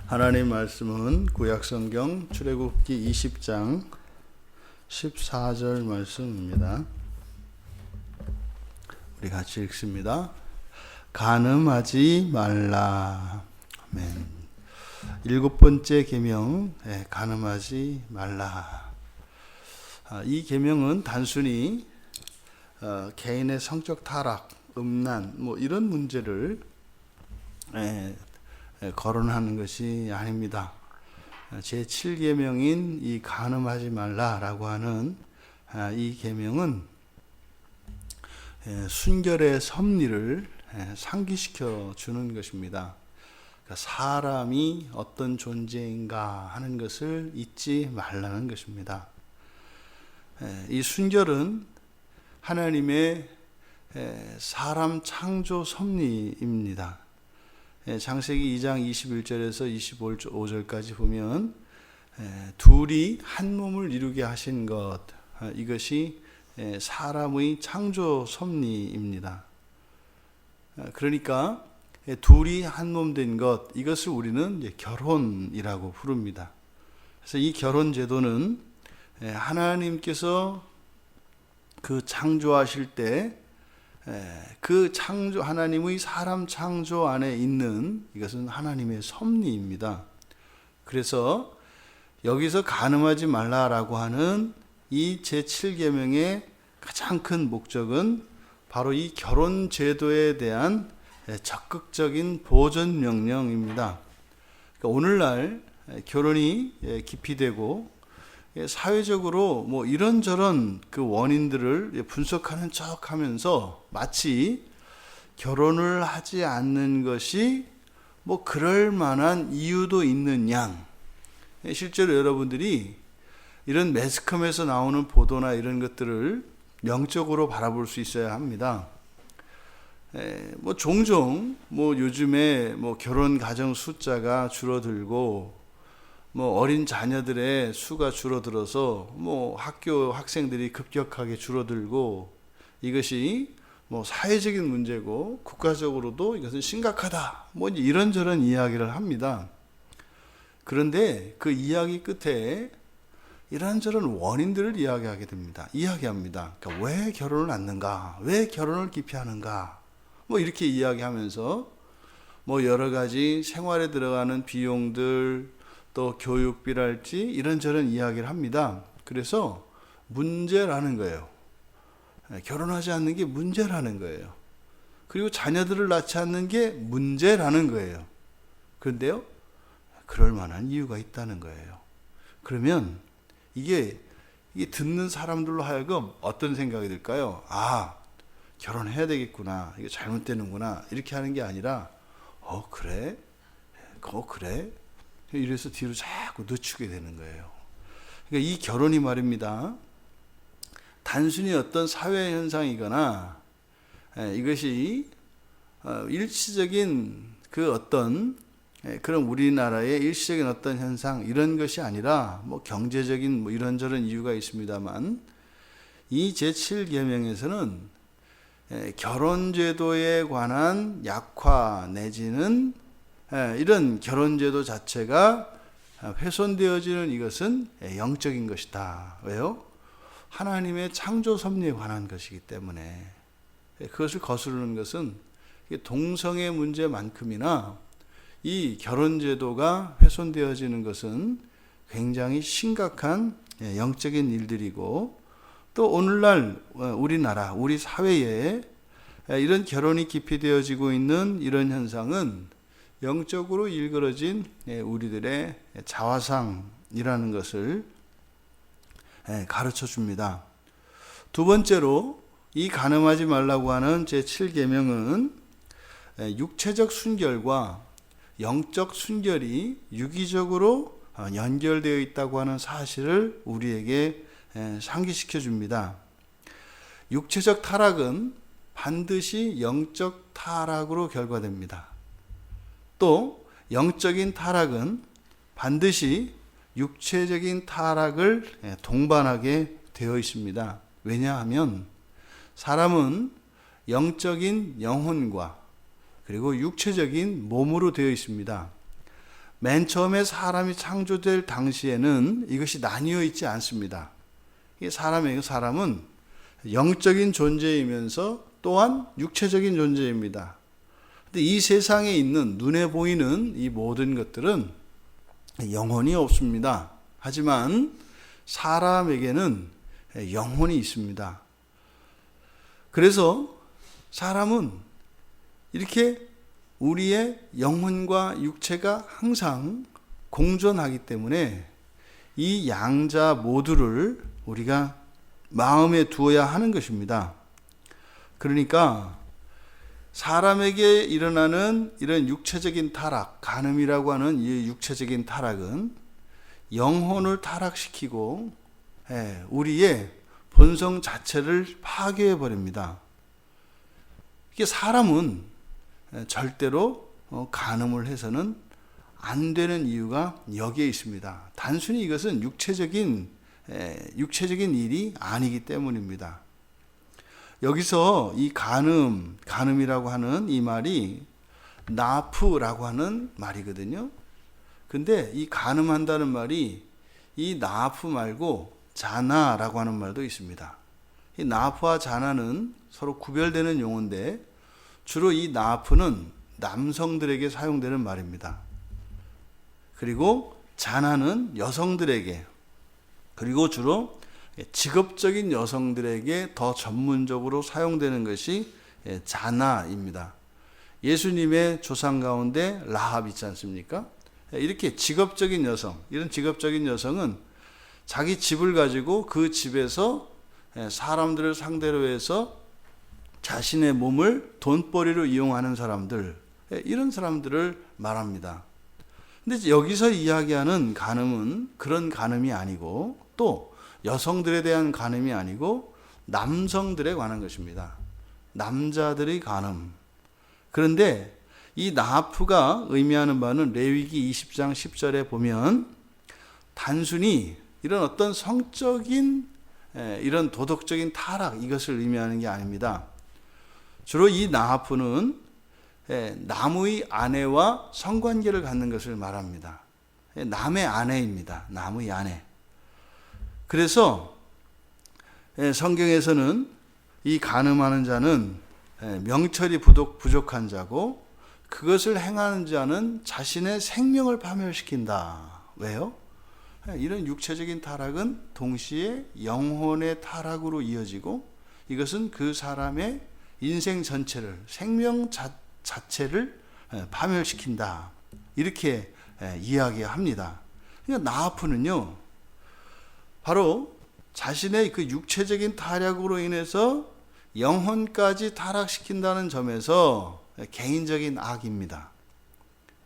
하나님 말씀은 구약성경 출애굽기 20장 14절 말씀입니다. 우리 같이 읽습니다. 간음하지 말라. 아멘. 7번째 계명, 간음하지 말라. 이 계명은 단순히 개인의 성적 타락, 음란, 이런 문제를 거론하는 것이 아닙니다. 제7계명인 이 간음하지 말라라고 하는 이 계명은 순결의 섭리를 상기시켜 주는 것입니다. 사람이 어떤 존재인가 하는 것을 잊지 말라는 것입니다. 이 순결은 하나님의 사람 창조 섭리입니다. 창세기 2장 21절에서 25절까지 보면 둘이 한 몸을 이루게 하신 것, 이것이 사람의 창조 섭리입니다. 그러니까 둘이 한 몸 된 것, 이것을 우리는 결혼이라고 부릅니다. 그래서 이 결혼 제도는 하나님께서 그 창조하실 때 그 창조, 하나님의 사람 창조 안에 있는 이것은 하나님의 섭리입니다. 그래서 여기서 간음하지 말라라고 하는 이 제7계명의 가장 큰 목적은 바로 이 결혼 제도에 대한 적극적인 보존 명령입니다. 그러니까 오늘날 결혼이 기피되고 사회적으로 이런저런 그 원인들을 분석하는 척 하면서 마치 결혼을 하지 않는 것이 그럴 만한 이유도 있는 양, 실제로 여러분들이 이런 매스컴에서 나오는 보도나 이런 것들을 영적으로 바라볼 수 있어야 합니다. 종종 요즘에 결혼 가정 숫자가 줄어들고 어린 자녀들의 수가 줄어들어서 학교 학생들이 급격하게 줄어들고 이것이 사회적인 문제고 국가적으로도 이것은 심각하다. 이런저런 이야기를 합니다. 그런데 그 이야기 끝에 이런저런 원인들을 이야기합니다. 그러니까 왜 결혼을 않는가? 왜 결혼을 기피하는가? 이렇게 이야기하면서 여러 가지 생활에 들어가는 비용들, 또 교육비랄지 이런저런 이야기를 합니다. 그래서 문제라는 거예요. 결혼하지 않는 게 문제라는 거예요. 그리고 자녀들을 낳지 않는 게 문제라는 거예요. 그런데요, 그럴 만한 이유가 있다는 거예요. 그러면 이게 듣는 사람들로 하여금 어떤 생각이 들까요? 결혼해야 되겠구나. 이거 잘못되는구나. 이렇게 하는 게 아니라, 그래? 그래? 이래서 뒤로 자꾸 늦추게 되는 거예요. 그러니까 이 결혼이 말입니다. 단순히 어떤 사회 현상이거나 이것이 일시적인 그 어떤 그런 우리나라의 일시적인 어떤 현상 이런 것이 아니라 경제적인 이런저런 이유가 있습니다만 이 제7계명에서는 결혼제도에 관한 약화 내지는 이런 결혼제도 자체가 훼손되어지는 이것은 영적인 것이다. 왜요? 하나님의 창조 섭리에 관한 것이기 때문에 그것을 거스르는 것은 동성애 문제만큼이나 이 결혼제도가 훼손되어지는 것은 굉장히 심각한 영적인 일들이고 또 오늘날 우리나라, 우리 사회에 이런 결혼이 기피되어지고 있는 이런 현상은 영적으로 일그러진 우리들의 자화상이라는 것을 가르쳐 줍니다. 두 번째로 이 간음하지 말라고 하는 제7계명은 육체적 순결과 영적 순결이 유기적으로 연결되어 있다고 하는 사실을 우리에게 상기시켜 줍니다. 육체적 타락은 반드시 영적 타락으로 결과됩니다. 또 영적인 타락은 반드시 육체적인 타락을 동반하게 되어 있습니다. 왜냐하면 사람은 영적인 영혼과 그리고 육체적인 몸으로 되어 있습니다. 맨 처음에 사람이 창조될 당시에는 이것이 나뉘어 있지 않습니다. 사람은 영적인 존재이면서 또한 육체적인 존재입니다. 근데 이 세상에 있는 눈에 보이는 이 모든 것들은 영혼이 없습니다. 하지만 사람에게는 영혼이 있습니다. 그래서 사람은 이렇게 우리의 영혼과 육체가 항상 공존하기 때문에 이 양자 모두를 우리가 마음에 두어야 하는 것입니다. 그러니까 사람에게 일어나는 이런 육체적인 타락, 간음이라고 하는 이 육체적인 타락은 영혼을 타락시키고 우리의 본성 자체를 파괴해 버립니다. 이게 사람은 절대로 간음을 해서는 안 되는 이유가 여기에 있습니다. 단순히 이것은 육체적인 일이 아니기 때문입니다. 여기서 이 간음이라고 하는 이 말이 나프라고 하는 말이거든요. 근데 이 간음한다는 말이 이 나프 말고 자나라고 하는 말도 있습니다. 이 나프와 자나는 서로 구별되는 용어인데 주로 이 나프는 남성들에게 사용되는 말입니다. 그리고 자나는 여성들에게, 그리고 주로 직업적인 여성들에게 더 전문적으로 사용되는 것이 자나입니다. 예수님의 조상 가운데 라합 있지 않습니까? 이렇게 직업적인 여성, 이런 직업적인 여성은 자기 집을 가지고 그 집에서 사람들을 상대로 해서 자신의 몸을 돈벌이로 이용하는 사람들, 이런 사람들을 말합니다. 근데 여기서 이야기하는 간음은 그런 간음이 아니고 또 여성들에 대한 간음이 아니고 남성들에 관한 것입니다. 남자들의 간음. 그런데 이 나프가 의미하는 바는 레위기 20장 10절에 보면 단순히 이런 어떤 성적인 이런 도덕적인 타락, 이것을 의미하는 게 아닙니다. 주로 이 나프는 남의 아내와 성관계를 갖는 것을 말합니다. 남의 아내입니다. 남의 아내. 그래서 성경에서는 이 간음하는 자는 명철이 부족한 자고 그것을 행하는 자는 자신의 생명을 파멸시킨다. 왜요? 이런 육체적인 타락은 동시에 영혼의 타락으로 이어지고 이것은 그 사람의 인생 전체를, 생명 자체를 파멸시킨다. 이렇게 이야기합니다. 그러니까 나아프는요, 바로 자신의 그 육체적인 타락으로 인해서 영혼까지 타락시킨다는 점에서 개인적인 악입니다.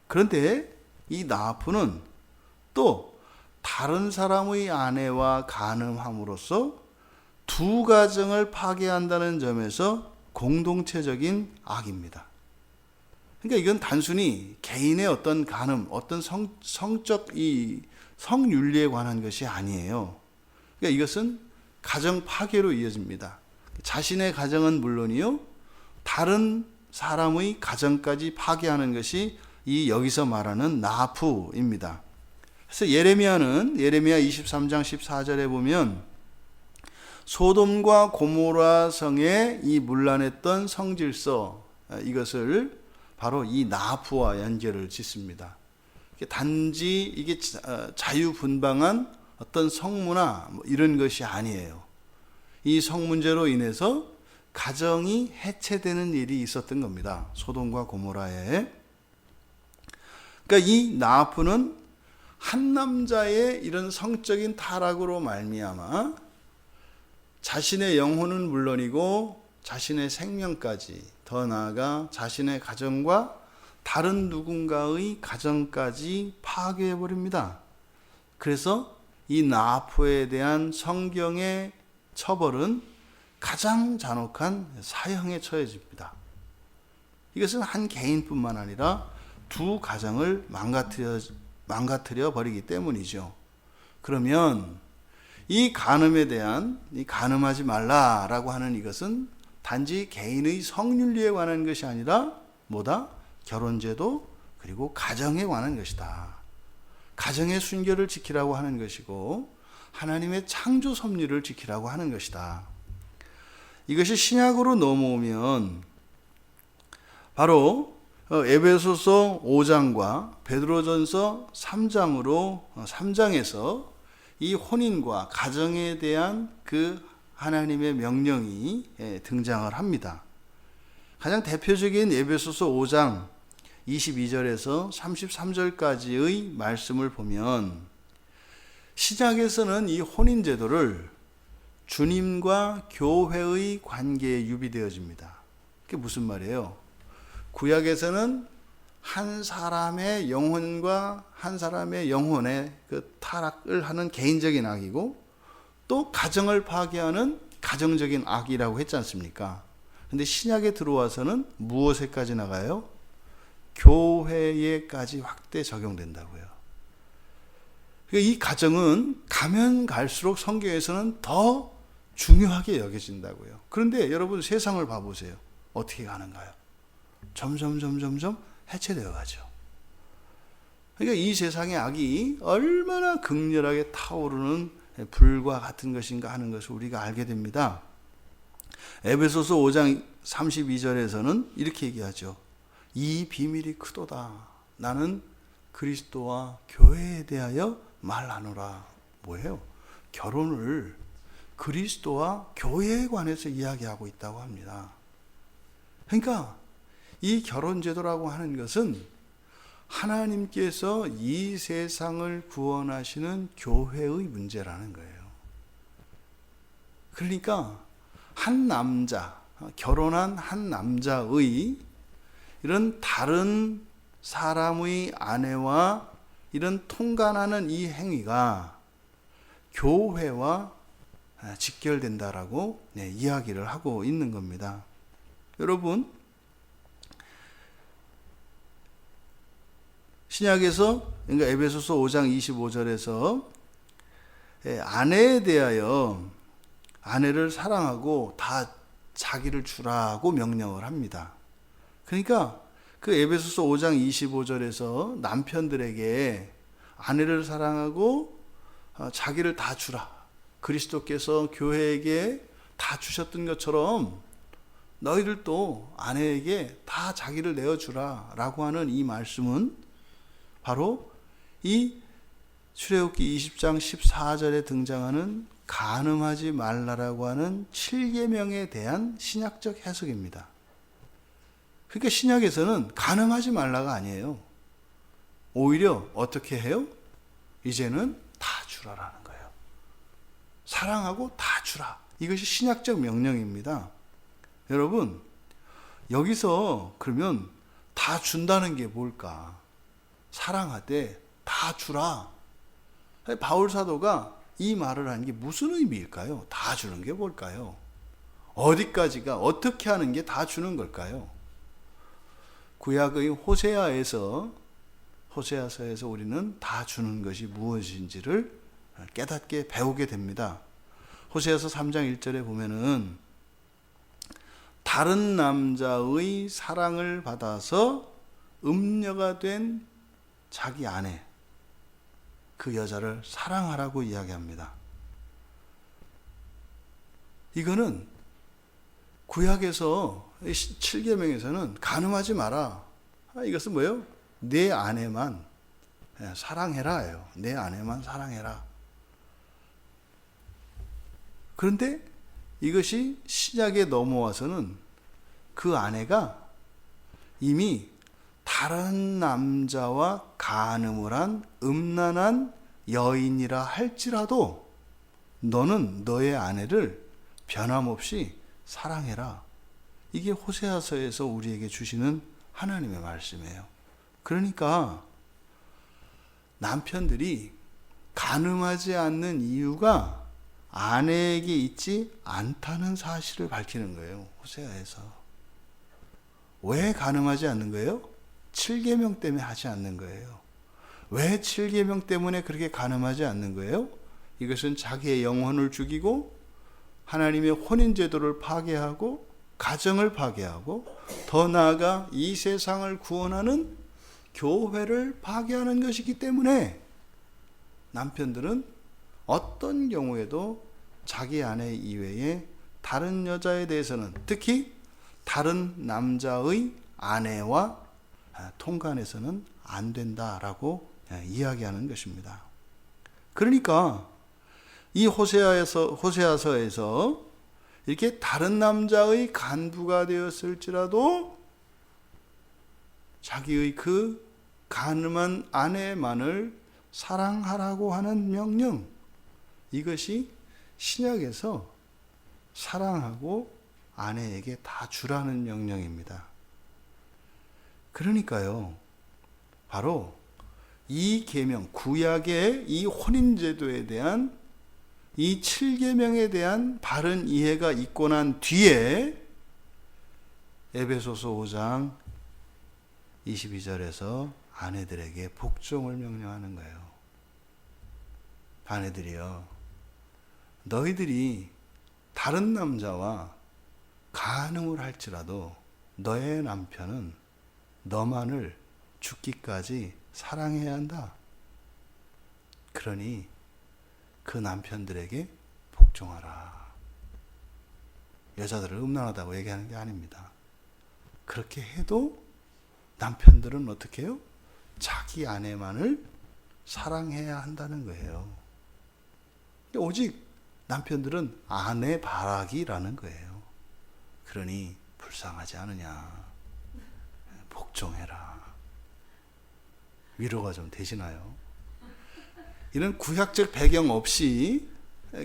그런데 이 나아프는 또 다른 사람의 아내와 간음함으로써 두 가정을 파괴한다는 점에서 공동체적인 악입니다. 그러니까 이건 단순히 개인의 어떤 간음, 어떤 성적 성윤리에 관한 것이 아니에요. 그러니까 이것은 가정 파괴로 이어집니다. 자신의 가정은 물론이요, 다른 사람의 가정까지 파괴하는 것이 이 여기서 말하는 나프입니다. 그래서 예레미야 23장 14절에 보면 소돔과 고모라 성에 이 문란했던 성질서, 이것을 바로 이 나프와 연결을 짓습니다. 단지 이게 자유분방한 어떤 성문화 이런 것이 아니에요. 이 성문제로 인해서 가정이 해체되는 일이 있었던 겁니다. 소돔과 고모라에. 그러니까 이 나프는 한 남자의 이런 성적인 타락으로 말미암아 자신의 영혼은 물론이고 자신의 생명까지, 더 나아가 자신의 가정과 다른 누군가의 가정까지 파괴해버립니다. 그래서 이 나프에 대한 성경의 처벌은 가장 잔혹한 사형에 처해집니다. 이것은 한 개인뿐만 아니라 두 가정을 망가뜨려 버리기 때문이죠. 그러면 이 간음에 대한, 이 간음하지 말라라고 하는 이것은 단지 개인의 성윤리에 관한 것이 아니라 뭐다? 결혼제도 그리고 가정에 관한 것이다. 가정의 순결을 지키라고 하는 것이고 하나님의 창조 섭리를 지키라고 하는 것이다. 이것이 신약으로 넘어오면 바로 에베소서 5장과 베드로전서 3장에서 이 혼인과 가정에 대한 그 하나님의 명령이 등장을 합니다. 가장 대표적인 에베소서 5장 22절에서 33절까지의 말씀을 보면 신약에서는 이 혼인 제도를 주님과 교회의 관계에 유비되어집니다. 그게 무슨 말이에요? 구약에서는 한 사람의 영혼과 한 사람의 영혼의 그 타락을 하는 개인적인 악이고 또 가정을 파괴하는 가정적인 악이라고 했지 않습니까? 근데 신약에 들어와서는 무엇에까지 나가요? 교회에까지 확대 적용된다고요. 이 가정은 가면 갈수록 성경에서는 더 중요하게 여겨진다고요. 그런데 여러분 세상을 봐보세요. 어떻게 가는가요? 점점 해체되어 가죠. 그러니까 이 세상의 악이 얼마나 극렬하게 타오르는 불과 같은 것인가 하는 것을 우리가 알게 됩니다. 에베소서 5장 32절에서는 이렇게 얘기하죠. 이 비밀이 크도다. 나는 그리스도와 교회에 대하여 말하노라. 뭐예요? 결혼을 그리스도와 교회에 관해서 이야기하고 있다고 합니다. 그러니까 이 결혼제도라고 하는 것은 하나님께서 이 세상을 구원하시는 교회의 문제라는 거예요. 그러니까 한 남자, 결혼한 한 남자의 이런 다른 사람의 아내와 이런 통간하는 이 행위가 교회와 직결된다라고 이야기를 하고 있는 겁니다. 여러분, 신약에서 그러니까 에베소서 5장 25절에서 아내에 대하여 아내를 사랑하고 다 자기를 주라고 명령을 합니다. 그러니까 그 에베소서 5장 25절에서 남편들에게 아내를 사랑하고 자기를 다 주라. 그리스도께서 교회에게 다 주셨던 것처럼 너희들도 아내에게 다 자기를 내어주라 라고 하는 이 말씀은 바로 이 출애굽기 20장 14절에 등장하는 간음하지 말라라고 하는 7계명에 대한 신약적 해석입니다. 그러니까 신약에서는 간음하지 말라가 아니에요. 오히려 어떻게 해요? 이제는 다 주라라는 거예요. 사랑하고 다 주라. 이것이 신약적 명령입니다. 여러분, 여기서 그러면 다 준다는 게 뭘까? 사랑하되 다 주라. 바울 사도가 이 말을 하는 게 무슨 의미일까요? 다 주는 게 뭘까요? 어디까지가 어떻게 하는 게 다 주는 걸까요? 구약의 호세아서에서 우리는 다 주는 것이 무엇인지를 깨닫게 배우게 됩니다. 호세아서 3장 1절에 보면은 다른 남자의 사랑을 받아서 음녀가 된 자기 아내, 그 여자를 사랑하라고 이야기합니다. 이거는 구약에서 7계명에서는 간음하지 마라. 이것은 뭐예요? 내 아내만 사랑해라예요. 내 아내만 사랑해라. 그런데 이것이 신약에 넘어와서는 그 아내가 이미 다른 남자와 간음을 한 음란한 여인이라 할지라도 너는 너의 아내를 변함없이 사랑해라. 이게 호세아서에서 우리에게 주시는 하나님의 말씀이에요. 그러니까 남편들이 간음하지 않는 이유가 아내에게 있지 않다는 사실을 밝히는 거예요. 호세아에서. 왜 간음하지 않는 거예요? 7계명 때문에 하지 않는 거예요. 왜 7계명 때문에 그렇게 간음하지 않는 거예요? 이것은 자기의 영혼을 죽이고 하나님의 혼인제도를 파괴하고 가정을 파괴하고 더 나아가 이 세상을 구원하는 교회를 파괴하는 것이기 때문에 남편들은 어떤 경우에도 자기 아내 이외에 다른 여자에 대해서는, 특히 다른 남자의 아내와 통간해서는 안 된다라고 이야기하는 것입니다. 그러니까 이 호세아서에서 이렇게 다른 남자의 간부가 되었을지라도 자기의 그 간음한 아내만을 사랑하라고 하는 명령, 이것이 신약에서 사랑하고 아내에게 다 주라는 명령입니다. 그러니까요, 바로 이 계명, 구약의 이 혼인제도에 대한 이 7계명에 대한 바른 이해가 있고 난 뒤에 에베소서 5장 22절에서 아내들에게 복종을 명령하는 거예요. 아내들이여, 너희들이 다른 남자와 간음을 할지라도 너의 남편은 너만을 죽기까지 사랑해야 한다. 그러니 그 남편들에게 복종하라. 여자들을 음란하다고 얘기하는 게 아닙니다. 그렇게 해도 남편들은 어떻게 해요? 자기 아내만을 사랑해야 한다는 거예요. 오직 남편들은 아내 바라기라는 거예요. 그러니 불쌍하지 않으냐, 복종해라. 위로가 좀 되시나요? 이런 구약적 배경 없이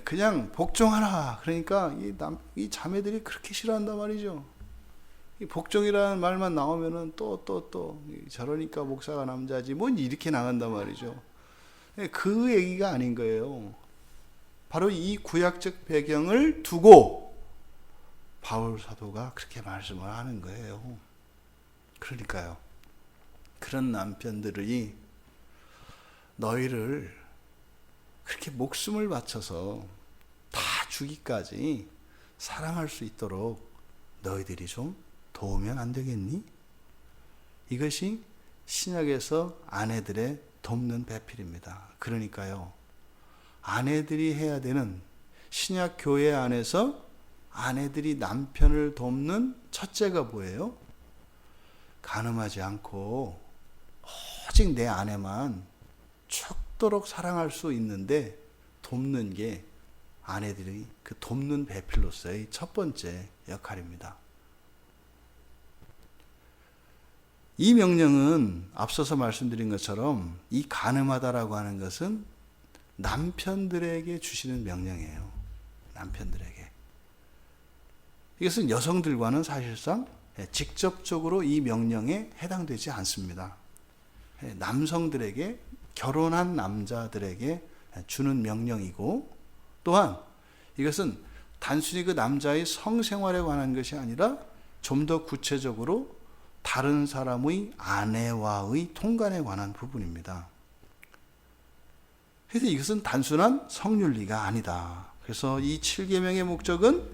그냥 복종하라. 그러니까 이 자매들이 그렇게 싫어한단 말이죠. 이 복종이라는 말만 나오면은 또 저러니까 목사가 남자지 뭔 이렇게 나간단 말이죠. 그 얘기가 아닌 거예요. 바로 이 구약적 배경을 두고 바울 사도가 그렇게 말씀을 하는 거예요. 그러니까요, 그런 남편들이 너희를 그렇게 목숨을 바쳐서 다 주기까지 사랑할 수 있도록 너희들이 좀 도우면 안 되겠니? 이것이 신약에서 아내들의 돕는 배필입니다. 그러니까요, 아내들이 해야 되는, 신약 교회 안에서 아내들이 남편을 돕는 첫째가 뭐예요? 간음하지 않고 오직 내 아내만 죽도록 사랑할 수 있는데 돕는 게 아내들이 그 돕는 배필로서의 첫 번째 역할입니다. 이 명령은 앞서서 말씀드린 것처럼 이 간음하다라고 하는 것은 남편들에게 주시는 명령이에요. 남편들에게. 이것은 여성들과는 사실상 직접적으로 이 명령에 해당되지 않습니다. 남성들에게, 결혼한 남자들에게 주는 명령이고, 또한 이것은 단순히 그 남자의 성생활에 관한 것이 아니라 좀 더 구체적으로 다른 사람의 아내와의 통간에 관한 부분입니다. 그래서 이것은 단순한 성윤리가 아니다. 그래서 이 7계명의 목적은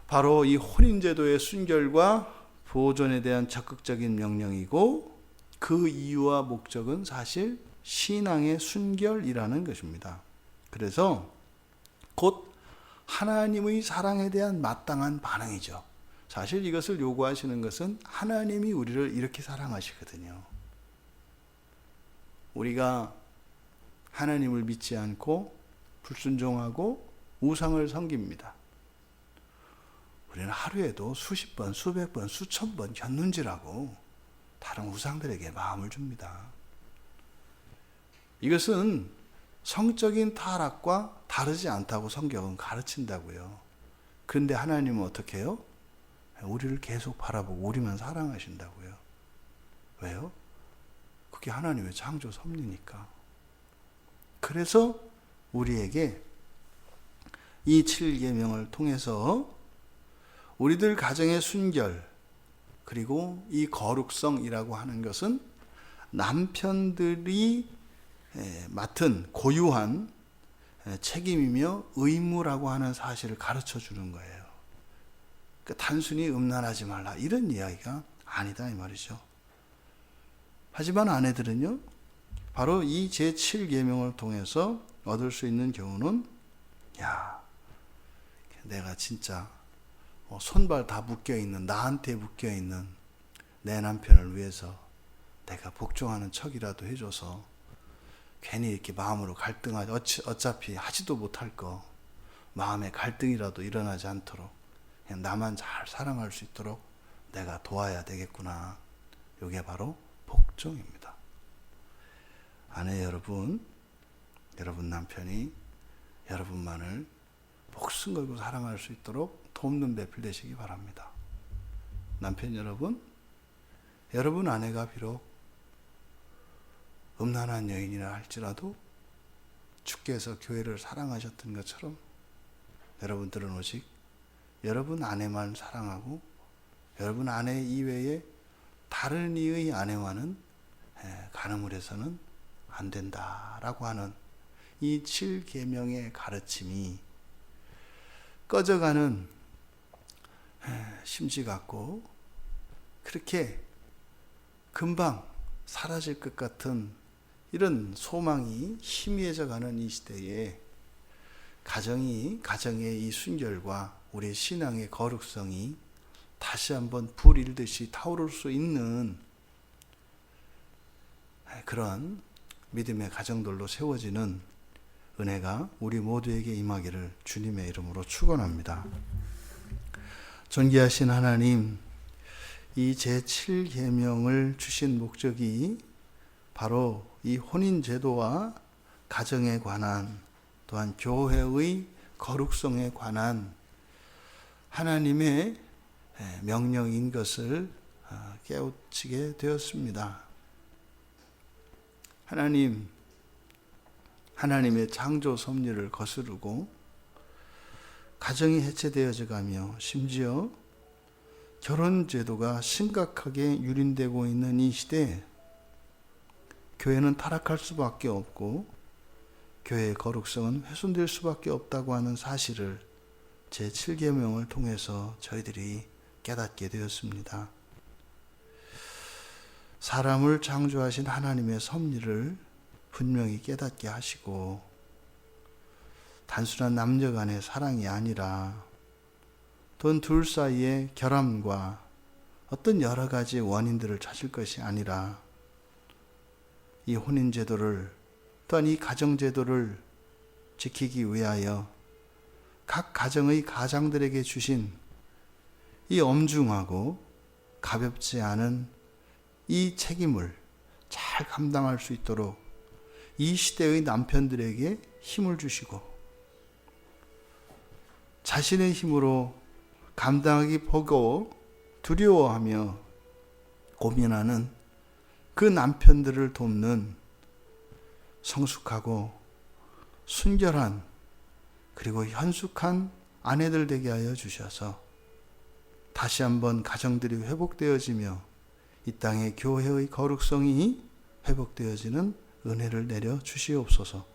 바로 이 혼인제도의 순결과 보존에 대한 적극적인 명령이고, 그 이유와 목적은 사실 신앙의 순결이라는 것입니다. 그래서 곧 하나님의 사랑에 대한 마땅한 반응이죠. 사실 이것을 요구하시는 것은 하나님이 우리를 이렇게 사랑하시거든요. 우리가 하나님을 믿지 않고 불순종하고 우상을 섬깁니다. 우리는 하루에도 수십 번, 수백 번, 수천 번 견눈질하고 다른 우상들에게 마음을 줍니다. 이것은 성적인 타락과 다르지 않다고 성경은 가르친다고요. 그런데 하나님은 어떻게 해요? 우리를 계속 바라보고 우리만 사랑하신다고요. 왜요? 그게 하나님의 창조 섭리니까. 그래서 우리에게 이 7계명을 통해서 우리들 가정의 순결, 그리고 이 거룩성이라고 하는 것은 남편들이 맡은 고유한 책임이며 의무라고 하는 사실을 가르쳐 주는 거예요. 그러니까 단순히 음란하지 말라 이런 이야기가 아니다 이 말이죠. 하지만 아내들은요, 바로 이 제7계명을 통해서 얻을 수 있는 교훈은, 야, 내가 진짜 손발 다 묶여있는, 나한테 묶여있는 내 남편을 위해서 내가 복종하는 척이라도 해줘서 괜히 이렇게 마음으로 갈등하지, 어차피 하지도 못할 거 마음에 갈등이라도 일어나지 않도록 그냥 나만 잘 사랑할 수 있도록 내가 도와야 되겠구나. 이게 바로 복종입니다. 아내 여러분, 여러분 남편이 여러분만을 목숨 걸고 사랑할 수 있도록 돕는 배필 되시기 바랍니다. 남편 여러분, 여러분 아내가 비록 음란한 여인이라 할지라도 주께서 교회를 사랑하셨던 것처럼 여러분들은 오직 여러분 아내만 사랑하고 여러분 아내 이외에 다른 이의 아내와는 간음을 해서는 안 된다라고 하는 이 7계명의 가르침이 꺼져가는 심지 같고 그렇게 금방 사라질 것 같은 이런 소망이 희미해져 가는 이 시대에 가정의 이 순결과 우리 신앙의 거룩성이 다시 한번 불일듯이 타오를 수 있는 그런 믿음의 가정들로 세워지는 은혜가 우리 모두에게 임하기를 주님의 이름으로 축원합니다. 존귀하신 하나님, 이 제7계명을 주신 목적이 바로 이 혼인제도와 가정에 관한 또한 교회의 거룩성에 관한 하나님의 명령인 것을 깨우치게 되었습니다. 하나님의 창조 섭리를 거스르고 가정이 해체되어져 가며 심지어 결혼제도가 심각하게 유린되고 있는 이 시대에 교회는 타락할 수밖에 없고 교회의 거룩성은 훼손될 수밖에 없다고 하는 사실을 제7계명을 통해서 저희들이 깨닫게 되었습니다. 사람을 창조하신 하나님의 섭리를 분명히 깨닫게 하시고 단순한 남녀 간의 사랑이 아니라 또는 둘 사이의 결함과 어떤 여러 가지 원인들을 찾을 것이 아니라 이 혼인제도를 또한 이 가정제도를 지키기 위하여 각 가정의 가장들에게 주신 이 엄중하고 가볍지 않은 이 책임을 잘 감당할 수 있도록 이 시대의 남편들에게 힘을 주시고 자신의 힘으로 감당하기 버거워 두려워하며 고민하는 그 남편들을 돕는 성숙하고 순결한 그리고 현숙한 아내들 되게 하여 주셔서 다시 한번 가정들이 회복되어지며 이 땅의 교회의 거룩성이 회복되어지는 은혜를 내려 주시옵소서.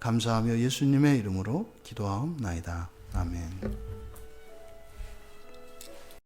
감사하며 예수님의 이름으로 기도하옵나이다. 아멘.